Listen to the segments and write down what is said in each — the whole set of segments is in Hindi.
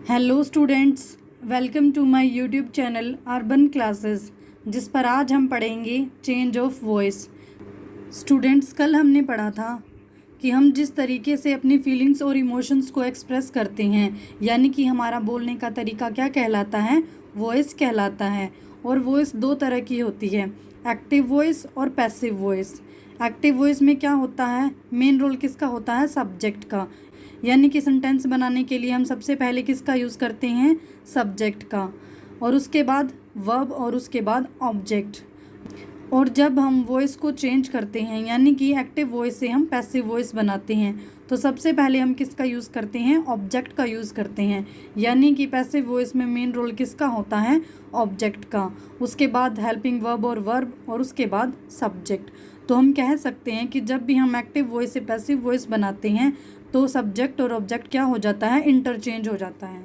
Hello students, welcome to my YouTube channel Urban Classes, जिस पर आज हम पढ़ेंगे चेंज ऑफ वॉइस। स्टूडेंट्स, कल हमने पढ़ा था कि हम जिस तरीके से अपनी फीलिंग्स और इमोशंस को एक्सप्रेस करते हैं, यानी कि हमारा बोलने का तरीका क्या कहलाता है, वॉइस कहलाता है। और वॉइस दो तरह की होती है, एक्टिव वॉइस और पैसिव वॉइस। एक्टिव वॉइस में क्या होता है, मेन रोल किसका होता है, सब्जेक्ट का। यानी कि सेंटेंस बनाने के लिए हम सबसे पहले किसका यूज़ करते हैं, सब्जेक्ट का, और उसके बाद वर्ब और उसके बाद ऑब्जेक्ट। और जब हम वॉइस को चेंज करते हैं, यानी कि एक्टिव वॉइस से हम पैसिव वॉइस बनाते हैं, तो सबसे पहले हम किसका यूज़ करते हैं, ऑब्जेक्ट का यूज़ करते हैं। यानी कि पैसिव वॉइस में मेन रोल किसका होता है, ऑब्जेक्ट का। उसके बाद हेल्पिंग वर्ब और वर्ब, और उसके बाद सब्जेक्ट। तो हम कह सकते हैं कि जब भी हम एक्टिव वॉइस से पैसिव वॉइस बनाते हैं तो सब्जेक्ट और ऑब्जेक्ट क्या हो जाता है, इंटरचेंज हो जाता है।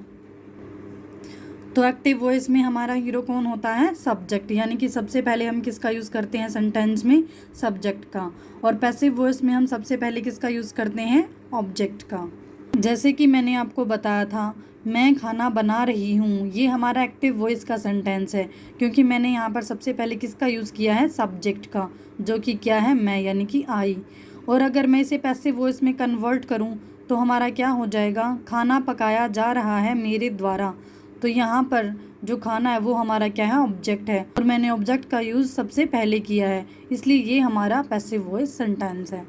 तो एक्टिव वॉइस में हमारा हीरो कौन होता है, सब्जेक्ट। यानी कि सबसे पहले हम किसका यूज़ करते हैं सेंटेंस में, सब्जेक्ट का। और पैसिव वॉइस में हम सबसे पहले किसका यूज़ करते हैं, ऑब्जेक्ट का। जैसे कि मैंने आपको बताया था, मैं खाना बना रही हूँ, ये हमारा एक्टिव वॉइस का सेंटेंस है, क्योंकि मैंने यहाँ पर सबसे पहले किसका यूज़ किया है, सब्जेक्ट का, जो कि क्या है, मैं, यानी कि आई। और अगर मैं इसे पैसिव वॉइस में कन्वर्ट करूँ तो हमारा क्या हो जाएगा, खाना पकाया जा रहा है मेरे द्वारा। तो यहाँ पर जो खाना है वो हमारा क्या है, ऑब्जेक्ट है, और मैंने ऑब्जेक्ट का यूज़ सबसे पहले किया है, इसलिए ये हमारा पैसिव वॉइस सेंटेंस है।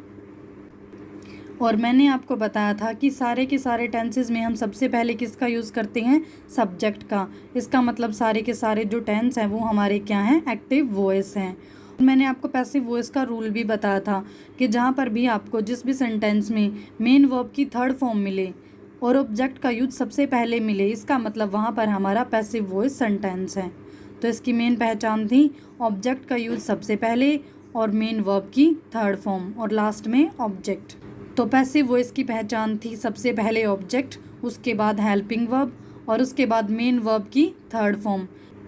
और मैंने आपको बताया था कि सारे के सारे टेंसेस में हम सबसे पहले किसका यूज़ करते हैं, सब्जेक्ट का। इसका मतलब सारे के सारे जो टेंस हैं वो हमारे क्या हैं, एक्टिव वॉइस हैं। मैंने आपको पैसिव वॉइस का रूल भी बताया था कि जहाँ पर भी आपको जिस भी सेंटेंस में मेन वर्ब की थर्ड फॉर्म मिले और ऑब्जेक्ट का यूज सबसे पहले मिले, इसका मतलब वहाँ पर हमारा पैसिव वॉइस सेंटेंस है। तो इसकी मेन पहचान थी ऑब्जेक्ट का यूज सबसे पहले और मेन वर्ब की थर्ड फॉर्म और लास्ट में ऑब्जेक्ट। तो पैसिव वॉइस की पहचान थी सबसे पहले ऑब्जेक्ट, उसके बाद हेल्पिंग वर्ब, और उसके बाद मेन वर्ब की थर्ड फॉर्म,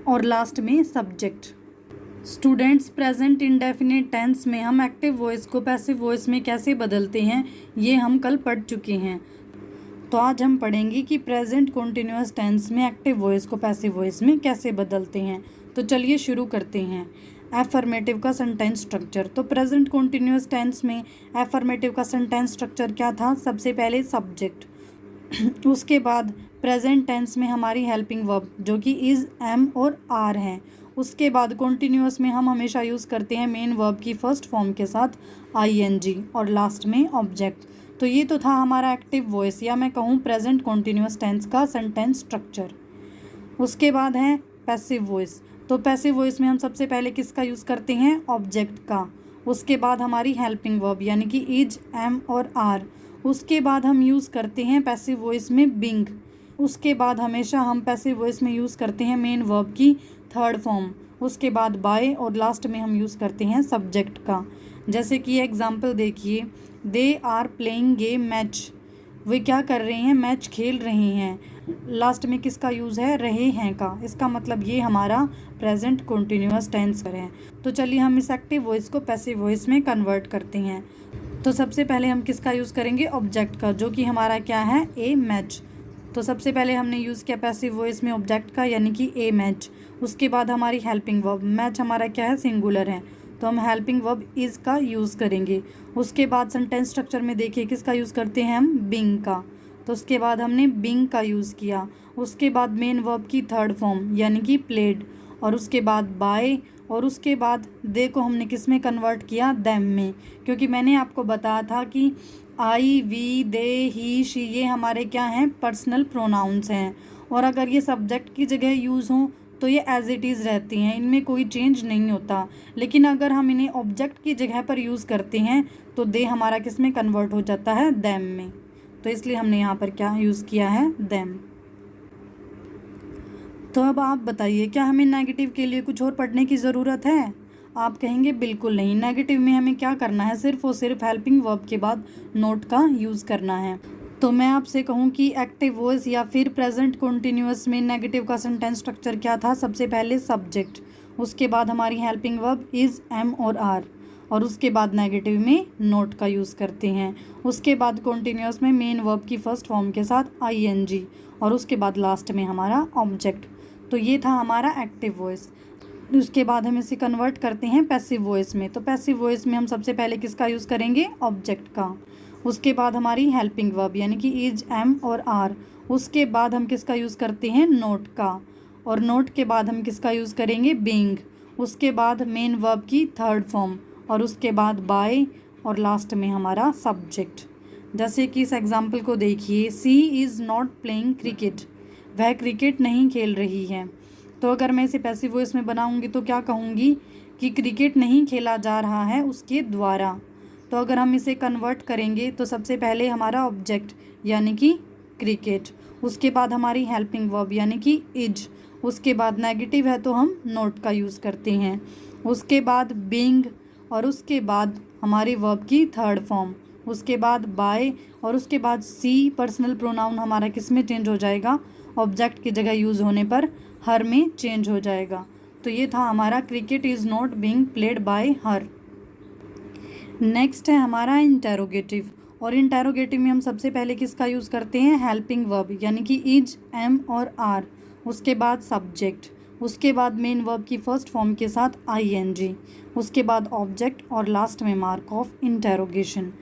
और लास्ट में subject. Students, present indefinite tense में हम एक्टिव वॉइस को पैसिव वॉइस में कैसे बदलते हैं, ये हम कल पढ़ चुके हैं। तो आज हम पढ़ेंगे कि प्रेजेंट कॉन्टिन्यूअस टेंस में एक्टिव वॉइस को पैसिव वॉइस में कैसे बदलते हैं। तो चलिए शुरू करते हैं। एफर्मेटिव का सेंटेंस स्ट्रक्चर। तो प्रेजेंट कॉन्टिन्यूअस टेंस में एफर्मेटिव का सेंटेंस स्ट्रक्चर क्या था, सबसे पहले सब्जेक्ट, उसके बाद प्रेजेंट टेंस में हमारी हेल्पिंग वर्ब जो कि इज़, एम और आर हैं। उसके बाद कॉन्टिन्यूअस में हम हमेशा यूज़ करते हैं मेन वर्ब की फर्स्ट फॉर्म के साथ आईएनजी, और लास्ट में ऑब्जेक्ट। तो ये तो था हमारा एक्टिव वॉइस, या मैं कहूँ प्रेजेंट कॉन्टिन्यूअस टेंस का सेंटेंस स्ट्रक्चर। उसके बाद है पैसिव वॉइस। तो पैसिव वॉइस में हम सबसे पहले किसका यूज़ करते हैं, ऑब्जेक्ट का। उसके बाद हमारी हेल्पिंग वर्ब यानी कि इज, एम और आर। उसके बाद हम यूज़ करते हैं पैसिव वॉइस में बिंग। उसके बाद हमेशा हम पैसिव वॉइस में यूज़ करते हैं मेन वर्ब की थर्ड फॉर्म। उसके बाद बाय, और लास्ट में हम यूज़ करते हैं सब्जेक्ट का। जैसे कि एग्जाम्पल देखिए, they are playing game match, वे क्या कर रहे हैं, मैच खेल रहे हैं। लास्ट में किसका यूज़ है, रहे हैं का। इसका मतलब ये हमारा प्रेजेंट कॉन्टिन्यूअस टेंस है। तो चलिए हम इस एक्टिव वॉइस को पैसिव वॉइस में कन्वर्ट करते हैं। तो सबसे पहले हम किसका यूज़ करेंगे, ऑब्जेक्ट का, जो कि हमारा क्या है, ए मैच। तो सबसे पहले हमने यूज़ किया पैसिव वॉइस में ऑब्जेक्ट का, यानी कि ए मैच। उसके बाद हमारी हेल्पिंग वर्ब, मैच हमारा क्या है, सिंगुलर है, तो हम हेल्पिंग वर्ब इज़ का यूज़ करेंगे। उसके बाद सेंटेंस स्ट्रक्चर में देखिए किसका यूज़ करते हैं हम, बिंग का। तो उसके बाद हमने बिंग का यूज़ किया। उसके बाद मेन वर्ब की थर्ड फॉर्म यानी कि प्लेड, और उसके बाद बाय, और उसके बाद दे को हमने किस में कन्वर्ट किया, देम में। क्योंकि मैंने आपको बताया था कि आई, वी, दे, ही, शी ये हमारे क्या हैं, पर्सनल प्रोनाउंस हैं, और अगर ये सब्जेक्ट की जगह यूज़ हों तो ये एज इट इज़ रहती हैं, इनमें कोई चेंज नहीं होता। लेकिन अगर हम इन्हें ऑब्जेक्ट की जगह पर यूज़ करते हैं तो दे हमारा किस में कन्वर्ट हो जाता है, देम में। तो इसलिए हमने यहाँ पर क्या यूज़ किया है, देम। तो अब आप बताइए, क्या हमें नेगेटिव के लिए कुछ और पढ़ने की ज़रूरत है? आप कहेंगे बिल्कुल नहीं। नेगेटिव में हमें क्या करना है, सिर्फ और सिर्फ हेल्पिंग वर्ब के बाद नोट का यूज़ करना है। तो मैं आपसे कहूँ कि एक्टिव वॉइस या फिर प्रेजेंट कॉन्टिन्यूअस में नेगेटिव का सेंटेंस स्ट्रक्चर क्या था, सबसे पहले सब्जेक्ट, उसके बाद हमारी हेल्पिंग वर्ब इज़, एम और आर, और उसके बाद नेगेटिव में नोट का यूज़ करते हैं। उसके बाद कॉन्टिन्यूअस में मेन वर्ब की फर्स्ट फॉर्म के साथ आईएनजी, और उसके बाद लास्ट में हमारा ऑब्जेक्ट। तो ये था हमारा एक्टिव वॉइस। उसके बाद हम इसे कन्वर्ट करते हैं पैसिव वॉइस में। तो पैसिव वॉइस में हम सबसे पहले किसका यूज़ करेंगे, ऑब्जेक्ट का। उसके बाद हमारी हेल्पिंग वर्ब यानी कि इज, एम और आर। उसके बाद हम किसका यूज़ करते हैं, नोट का। और नोट के बाद हम किसका यूज़ करेंगे, बीइंग। उसके बाद मेन वर्ब की थर्ड फॉर्म, और उसके बाद बाय, और लास्ट में हमारा सब्जेक्ट। जैसे कि इस एग्जाम्पल को देखिए, सी इज़ नॉट प्लेइंग क्रिकेट, वह क्रिकेट नहीं खेल रही है। तो अगर मैं इसे पैसिव वॉइस में बनाऊंगी तो क्या कहूँगी कि क्रिकेट नहीं खेला जा रहा है उसके द्वारा। तो अगर हम इसे कन्वर्ट करेंगे तो सबसे पहले हमारा ऑब्जेक्ट यानी कि क्रिकेट, उसके बाद हमारी हेल्पिंग वर्ब यानी कि इज, उसके बाद नेगेटिव है तो हम नोट का यूज़ करते हैं, उसके बाद बीइंग, और उसके बाद हमारी वर्ब की थर्ड फॉर्म, उसके बाद बाय, और उसके बाद सी पर्सनल प्रोनाउन हमारा किस में चेंज हो जाएगा, ऑब्जेक्ट की जगह यूज़ होने पर हर में चेंज हो जाएगा। तो ये था हमारा cricket is not being played by her. Next है हमारा इंटेरोगेटिव, और इंटेरोगेटिव में हम सबसे पहले किसका यूज़ करते हैं, हेल्पिंग वर्ब यानी कि इज, एम और आर। उसके बाद सब्जेक्ट, उसके बाद मेन वर्ब की फर्स्ट फॉर्म के साथ आईएनजी, उसके बाद ऑब्जेक्ट, और लास्ट में मार्क ऑफ इंटेरोगेशन।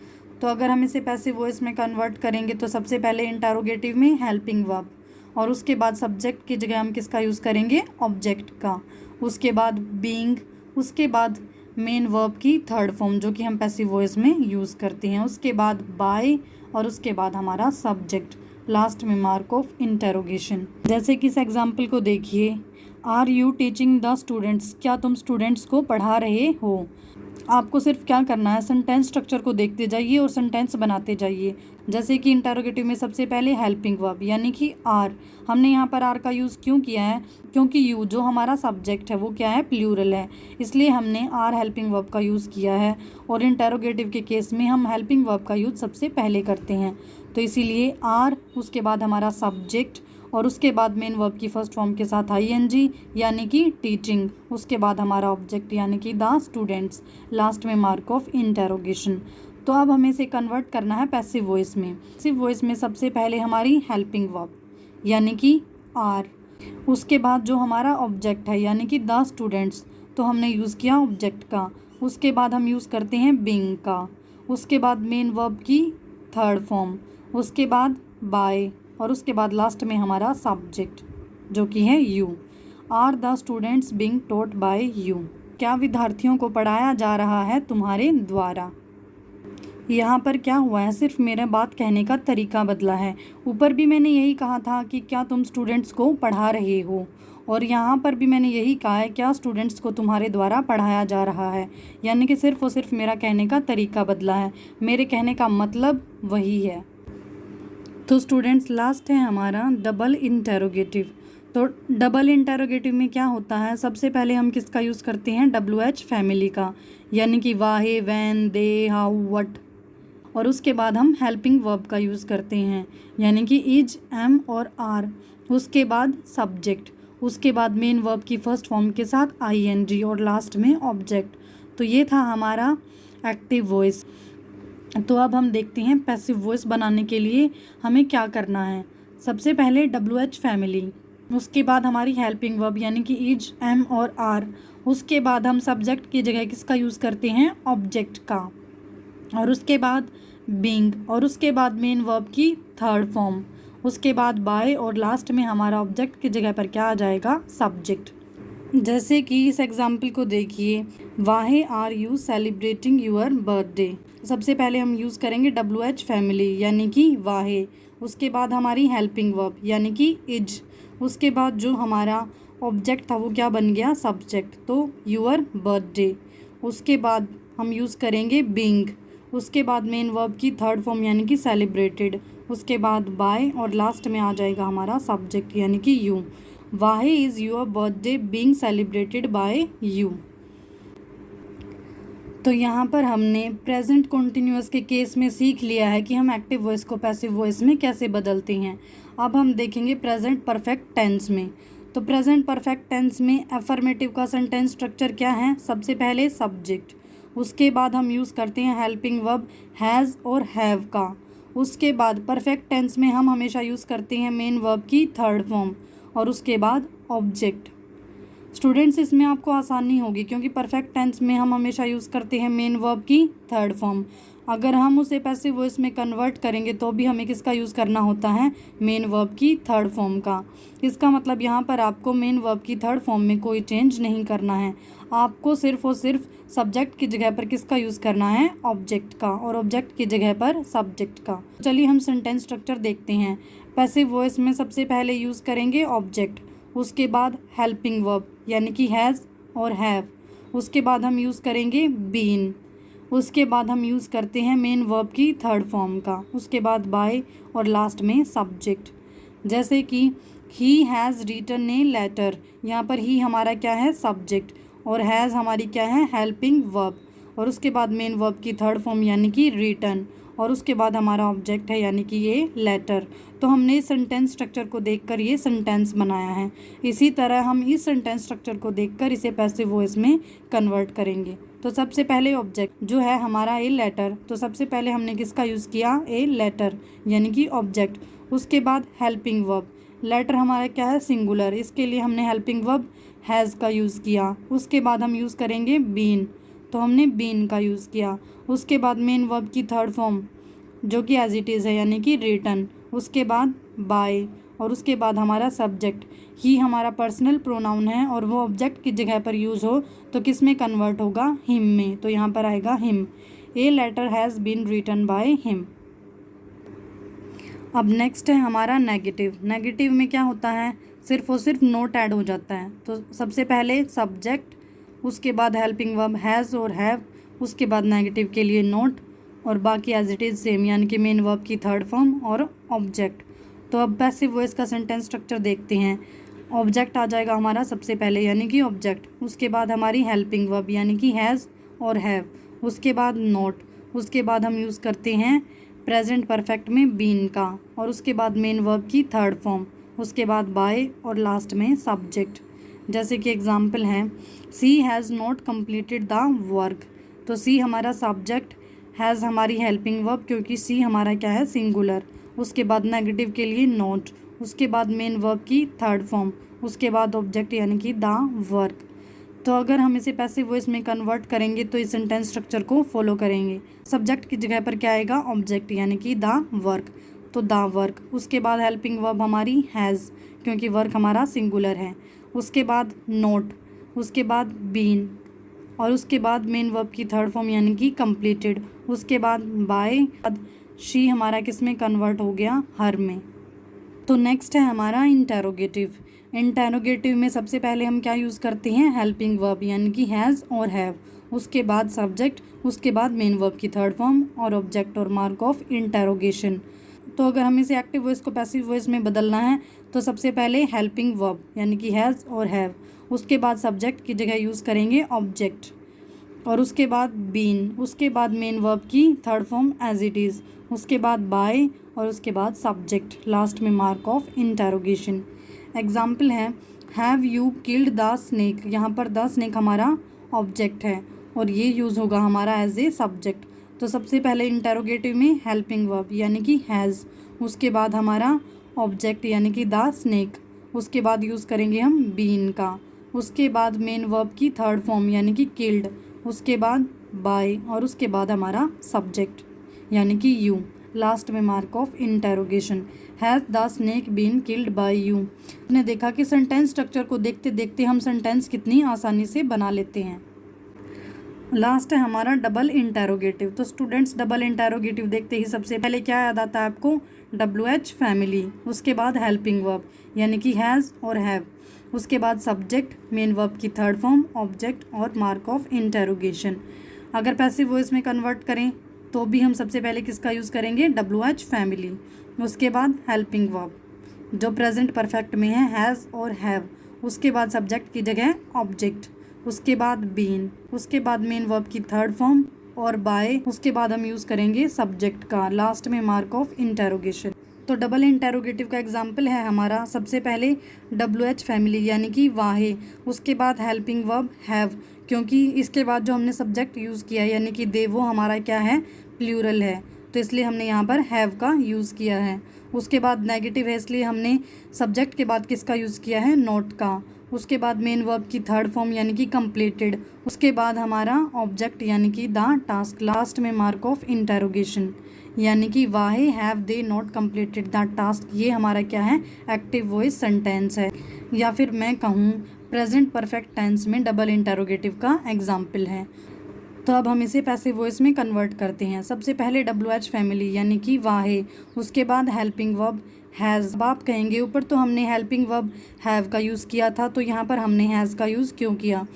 तो अगर हम इसे पैसिव वॉइस में कन्वर्ट करेंगे तो सबसे पहले इंटेरोगेटिव में हेल्पिंग वर्ब, और उसके बाद सब्जेक्ट की जगह हम किसका यूज़ करेंगे, ऑब्जेक्ट का। उसके बाद बीइंग, उसके बाद मेन वर्ब की थर्ड फॉर्म जो कि हम पैसिव वॉइस में यूज़ करते हैं, उसके बाद बाय, और उसके बाद हमारा सब्जेक्ट, लास्ट में मार्क ऑफ इंटेरोगेशन। जैसे कि इस एग्जाम्पल को देखिए, are you teaching the students, क्या तुम स्टूडेंट्स को पढ़ा रहे हो। आपको सिर्फ क्या करना है, सेंटेंस स्ट्रक्चर को देखते जाइए और सेंटेंस बनाते जाइए। जैसे कि इंटेरोगेटिव में सबसे पहले हेल्पिंग वर्ब यानी कि आर, हमने यहाँ पर आर का यूज़ क्यों किया है, क्योंकि यू जो हमारा सब्जेक्ट है वो क्या है, प्लूरल है, इसलिए हमने आर हेल्पिंग वर्ब का यूज़ किया है। और इंटेरोगेटिव के केस में हम हेल्पिंग वर्ब का यूज़ सबसे पहले करते हैं, तो इसीलिए आर, उसके बाद हमारा सब्जेक्ट, और उसके बाद मेन वर्ब की फर्स्ट फॉर्म के साथ आईएनजी यानी कि टीचिंग, उसके बाद हमारा ऑब्जेक्ट यानी कि द स्टूडेंट्स, लास्ट में मार्क ऑफ इंटेरोगेशन। तो अब हमें इसे कन्वर्ट करना है पैसिव वॉइस में। पैसिव वॉइस में सबसे पहले हमारी हेल्पिंग वर्ब यानी कि आर, उसके बाद जो हमारा ऑब्जेक्ट है यानी कि द स्टूडेंट्स, तो हमने यूज़ किया ऑब्जेक्ट का। उसके बाद हम यूज़ करते हैं बीइंग का, उसके बाद मेन वर्ब की थर्ड फॉर्म, उसके बाद बाय, और उसके बाद लास्ट में हमारा सब्जेक्ट जो कि है you. Are the students being taught by you, क्या विद्यार्थियों को पढ़ाया जा रहा है तुम्हारे द्वारा। यहाँ पर क्या हुआ है, सिर्फ मेरा बात कहने का तरीका बदला है। ऊपर भी मैंने यही कहा था कि क्या तुम स्टूडेंट्स को पढ़ा रहे हो, और यहाँ पर भी मैंने यही कहा है क्या स्टूडेंट्स को तुम्हारे द्वारा पढ़ाया जा रहा है, यानी कि सिर्फ और सिर्फ मेरा कहने का तरीका बदला है, मेरे कहने का मतलब वही है। तो स्टूडेंट्स लास्ट है हमारा डबल इंटेरोगेटिव। तो डबल इंटेरोगेटिव में क्या होता है, सबसे पहले हम किसका यूज़ करते हैं, WH फैमिली का, यानी कि वाहे, वैन, दे, हाउ, व्हाट, और उसके बाद हम हेल्पिंग वर्ब का यूज़ करते हैं यानी कि इज, एम और आर। उसके बाद सब्जेक्ट, उसके बाद मेन वर्ब की फर्स्ट फॉर्म के साथ आईएनजी, और लास्ट में ऑब्जेक्ट। तो ये था हमारा एक्टिव वॉइस। तो अब हम देखते हैं पैसिव वॉइस बनाने के लिए हमें क्या करना है। सबसे पहले WH फैमिली, उसके बाद हमारी हेल्पिंग वर्ब यानी कि इज, एम और आर। उसके बाद हम सब्जेक्ट की जगह किसका यूज़ करते हैं, ऑब्जेक्ट का, और उसके बाद बीइंग, और उसके बाद मेन वर्ब की थर्ड फॉर्म, उसके बाद बाय, और लास्ट में हमारा ऑब्जेक्ट की जगह पर क्या आ जाएगा, सब्जेक्ट। जैसे कि इस एग्जाम्पल को देखिए, where are you celebrating your birthday. सबसे पहले हम यूज़ करेंगे WH फैमिली यानी कि वाहे, उसके बाद हमारी हेल्पिंग वर्ब यानी कि इज, उसके बाद जो हमारा ऑब्जेक्ट था वो क्या बन गया, सब्जेक्ट, तो यूर बर्थडे। उसके बाद हम यूज़ करेंगे बीइंग, उसके बाद मेन वर्ब की थर्ड फॉर्म यानी कि सेलिब्रेटेड, उसके बाद बाय, और लास्ट में आ जाएगा हमारा सब्जेक्ट यानी कि you. Wahe is your birthday being celebrated by you. तो यहाँ पर हमने प्रेजेंट कॉन्टिन्यूअस के केस में सीख लिया है कि हम एक्टिव वॉइस को पैसिव वॉइस में कैसे बदलते हैं। अब हम देखेंगे प्रेजेंट परफेक्ट टेंस में। तो प्रेजेंट परफेक्ट टेंस में एफर्मेटिव का सेंटेंस स्ट्रक्चर क्या है, सबसे पहले सब्जेक्ट, उसके बाद हम यूज़ करते हैं हेल्पिंग वर्ब हैज़ और हैव का, उसके बाद परफेक्ट टेंस में हम हमेशा यूज़ करते हैं मेन वर्ब की थर्ड फॉर्म, और उसके बाद ऑब्जेक्ट। स्टूडेंट्स, इसमें आपको आसानी होगी क्योंकि परफेक्ट टेंस में हम हमेशा यूज़ करते हैं मेन वर्ब की थर्ड फॉर्म। अगर हम उसे पैसिव वॉइस में कन्वर्ट करेंगे तो भी हमें किसका यूज़ करना होता है, मेन वर्ब की थर्ड फॉर्म का। इसका मतलब यहाँ पर आपको मेन वर्ब की थर्ड फॉर्म में कोई चेंज नहीं करना है, आपको सिर्फ और सिर्फ सब्जेक्ट की जगह पर किसका यूज़ करना है, ऑब्जेक्ट का, और ऑब्जेक्ट की जगह पर सब्जेक्ट का। चलिए हम सेंटेंस स्ट्रक्चर देखते हैं। पैसिव वॉइस में सबसे पहले यूज़ करेंगे ऑब्जेक्ट, उसके बाद हेल्पिंग वर्ब यानी कि हैज़ और हैव, उसके बाद हम यूज़ करेंगे बीन, उसके बाद हम यूज़ करते हैं मेन वर्ब की थर्ड फॉर्म का, उसके बाद बाय, और लास्ट में सब्जेक्ट। जैसे कि he has written a letter, यहाँ पर ही हमारा क्या है, सब्जेक्ट, और हैज़ हमारी क्या है, हेल्पिंग वर्ब, और उसके बाद मेन वर्ब की थर्ड फॉर्म यानी कि रिटन, और उसके बाद हमारा ऑब्जेक्ट है यानी कि ये लेटर। तो हमने इस सेंटेंस स्ट्रक्चर को देखकर ये सेंटेंस बनाया है। इसी तरह हम इस सेंटेंस स्ट्रक्चर को देखकर इसे पैसिव वॉइस में कन्वर्ट करेंगे। तो सबसे पहले ऑब्जेक्ट जो है हमारा ए लेटर, तो सबसे पहले हमने किसका यूज़ किया, ए लेटर यानी कि ऑब्जेक्ट। उसके बाद हेल्पिंग वर्ब, लेटर हमारा क्या है, सिंगुलर, इसके लिए हमने हेल्पिंग वर्ब हैज़ का यूज़ किया। उसके बाद हम यूज़ करेंगे बीन, तो हमने बीन का यूज़ किया। उसके बाद मेन वर्ब की थर्ड फॉर्म जो कि एज इट इज़ है यानी कि रिटन, उसके बाद बाय, और उसके बाद हमारा सब्जेक्ट। ही हमारा पर्सनल प्रोनाउन है और वो ऑब्जेक्ट की जगह पर यूज़ हो तो किस में कन्वर्ट होगा, हिम में, तो यहाँ पर आएगा him. A letter has been written by him. अब नेक्स्ट है हमारा नेगेटिव। नेगेटिव में क्या होता है, सिर्फ और सिर्फ नोट ऐड हो जाता है। तो सबसे पहले सब्जेक्ट, उसके बाद हेल्पिंग वर्ब हैज़ और हैव, उसके बाद नेगेटिव के लिए नोट, और बाकी एज इट इज़ सेम यानी कि मेन वर्ब की थर्ड फॉर्म और ऑब्जेक्ट। तो अब पैसिव वॉइस का सेंटेंस स्ट्रक्चर देखते हैं। ऑब्जेक्ट आ जाएगा हमारा सबसे पहले यानी कि ऑब्जेक्ट, उसके बाद हमारी हेल्पिंग वर्ब यानी कि हैज़ और हैव, उसके बाद नोट, उसके बाद हम यूज़ करते हैं प्रेजेंट परफेक्ट में बीन का, और उसके बाद मेन वर्ब की थर्ड फॉर्म, उसके बाद बाय, और लास्ट में सब्जेक्ट। जैसे कि एग्जाम्पल है, she has not completed the work, तो सी हमारा सब्जेक्ट, हैज़ हमारी हेल्पिंग वर्ब क्योंकि सी हमारा क्या है, सिंगुलर, उसके बाद नेगेटिव के लिए नॉट, उसके बाद मेन वर्ब की थर्ड फॉर्म, उसके बाद ऑब्जेक्ट यानी कि द वर्क। तो अगर हम इसे पैसिव वॉइस में कन्वर्ट करेंगे तो इस सेंटेंस स्ट्रक्चर को फॉलो करेंगे। सब्जेक्ट की जगह पर क्या आएगा, ऑब्जेक्ट यानी कि द वर्क, तो द वर्क। उसके बाद हेल्पिंग वर्ब हमारी हैज़ क्योंकि वर्क हमारा सिंगुलर है, उसके बाद नोट, उसके बाद बीन, और उसके बाद मेन वर्ब की थर्ड फॉर्म यानी कि कंप्लीटेड, उसके बाद बाय, शी हमारा किस में कन्वर्ट हो गया, हर में। तो नेक्स्ट है हमारा इंटेरोगेटिव। इंटेरोगेटिव में सबसे पहले हम क्या यूज़ करते हैं, हेल्पिंग वर्ब यानी कि हैज़ और हैव, उसके बाद सब्जेक्ट, उसके बाद मेन वर्ब की थर्ड फॉर्म और ऑब्जेक्ट और मार्क ऑफ इंटेरोगेशन। तो अगर हमें इसे एक्टिव वॉइस को पैसिव वॉइस में बदलना है तो सबसे पहले हेल्पिंग वर्ब यानी कि हैज़ और हैव, उसके बाद सब्जेक्ट की जगह यूज़ करेंगे ऑब्जेक्ट, और उसके बाद बीन, उसके बाद मेन वर्ब की third form as it is, उसके बाद बाय, और उसके बाद सब्जेक्ट, लास्ट में मार्क ऑफ इंटेरोगेशन। एग्जाम्पल है, have you killed the snake, यहाँ पर द स्नेक हमारा ऑब्जेक्ट है और ये यूज़ होगा हमारा एज ए सब्जेक्ट। तो सबसे पहले इंटेरोगेटिव में हेल्पिंग वर्ब यानी कि हैज़, उसके बाद हमारा ऑब्जेक्ट यानी कि द स्नेक, उसके बाद यूज़ करेंगे हम बीन का, उसके बाद मेन वर्ब की थर्ड फॉर्म यानी कि किल्ड, उसके बाद बाय, और उसके बाद हमारा सब्जेक्ट यानी कि यू, लास्ट में mark of interrogation. Has the snake been killed by you. आपने देखा कि सेंटेंस स्ट्रक्चर को देखते देखते हम सेंटेंस कितनी आसानी से बना लेते हैं। लास्ट है हमारा डबल इंटेरोगेटिव। तो स्टूडेंट्स, डबल इंटेरोगेटिव देखते ही सबसे पहले क्या याद आता है आपको, WH फैमिली, उसके बाद हेल्पिंग वर्ब यानी कि हैज़ और हैव, उसके बाद सब्जेक्ट, मेन वर्ब की थर्ड फॉर्म, ऑब्जेक्ट और मार्क ऑफ इंटेरोगेशन। अगर पैसिव वॉइस में कन्वर्ट करें तो भी हम सबसे पहले किसका यूज़ करेंगे, WH फैमिली, उसके बाद हेल्पिंग वर्ब जो प्रेजेंट परफेक्ट में है हैज़ और हैव, उसके बाद सब्जेक्ट की जगह ऑब्जेक्ट, उसके बाद बीन, उसके बाद मेन वर्ब की थर्ड फॉर्म और बाय, उसके बाद हम यूज़ करेंगे सब्जेक्ट का, लास्ट में मार्क ऑफ इंटेरोगेशन। तो डबल इंटेरोगेटिव का एग्जाम्पल है हमारा, सबसे पहले WH फैमिली यानी कि वाहे, उसके बाद हेल्पिंग वर्ब हैव क्योंकि इसके बाद जो हमने सब्जेक्ट यूज़ किया यानी कि दे, वो हमारा क्या है, प्लूरल है, तो इसलिए हमने यहाँ पर हैव का यूज़ किया है। उसके बाद नेगेटिव है इसलिए हमने सब्जेक्ट के बाद किसका यूज़ किया है, नॉट का। उसके बाद मेन वर्ब की थर्ड फॉर्म यानी कि कंप्लीटेड। उसके बाद हमारा ऑब्जेक्ट यानी कि द टास्क। लास्ट में मार्क ऑफ इंटरोगेशन यानी कि why have they not completed the task. ये हमारा क्या है, एक्टिव वॉइस सेंटेंस है। या फिर मैं कहूँ प्रेजेंट परफेक्ट टेंस में डबल इंटरोगेटिव का एग्जाम्पल है। तो अब हम इसे पैसिव वॉइस में कन्वर्ट करते हैं। सबसे पहले WH फैमिली यानी कि वाहे, उसके बाद हेल्पिंग वर्ब हैज़। अब आप कहेंगे ऊपर तो हमने हेल्पिंग वर्ब हैव का यूज़ किया था, तो यहाँ पर हमने हैज़ का यूज़ क्यों किया?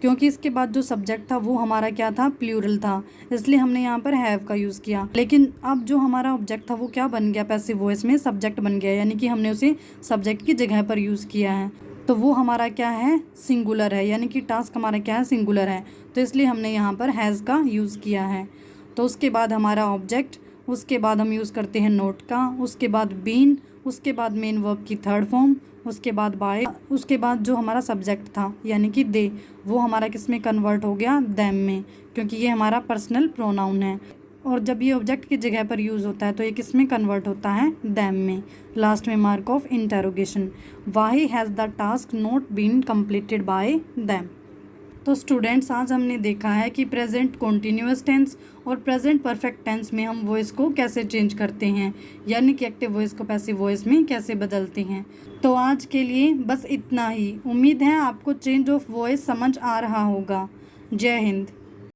क्योंकि इसके बाद जो सब्जेक्ट था वो हमारा क्या था, प्लूरल था, इसलिए हमने यहाँ पर हैव का यूज़ किया। लेकिन अब जो हमारा ऑब्जेक्ट था वो क्या बन गया, पैसिव वॉइस में सब्जेक्ट बन गया, यानी कि हमने उसे सब्जेक्ट की जगह पर यूज़ किया है। तो वो हमारा क्या है, सिंगुलर है, यानी कि टास्क हमारा क्या है, सिंगुलर है, तो इसलिए हमने यहाँ पर हैज़ का यूज़ किया है। तो उसके बाद हमारा ऑब्जेक्ट, उसके बाद हम यूज़ करते हैं नोट का, उसके बाद बीन, उसके बाद मेन वर्ब की थर्ड फॉर्म, उसके बाद बाय, उसके बाद जो हमारा सब्जेक्ट था यानी कि दे, वो हमारा किस में कन्वर्ट हो गया, देम में, क्योंकि ये हमारा पर्सनल प्रोनाउन है। और जब ये ऑब्जेक्ट की जगह पर यूज़ होता है तो ये किस में कन्वर्ट होता है, देम में। लास्ट में mark of interrogation, why has the task not been completed by them. तो स्टूडेंट्स, आज हमने देखा है कि प्रेजेंट कॉन्टिन्यूअस टेंस और प्रेजेंट परफेक्ट टेंस में हम वॉइस को कैसे चेंज करते हैं, यानी कि एक्टिव वॉइस को पैसिव वॉइस में कैसे बदलते हैं। तो आज के लिए बस इतना ही। उम्मीद है आपको चेंज ऑफ वॉइस समझ आ रहा होगा। जय हिंद।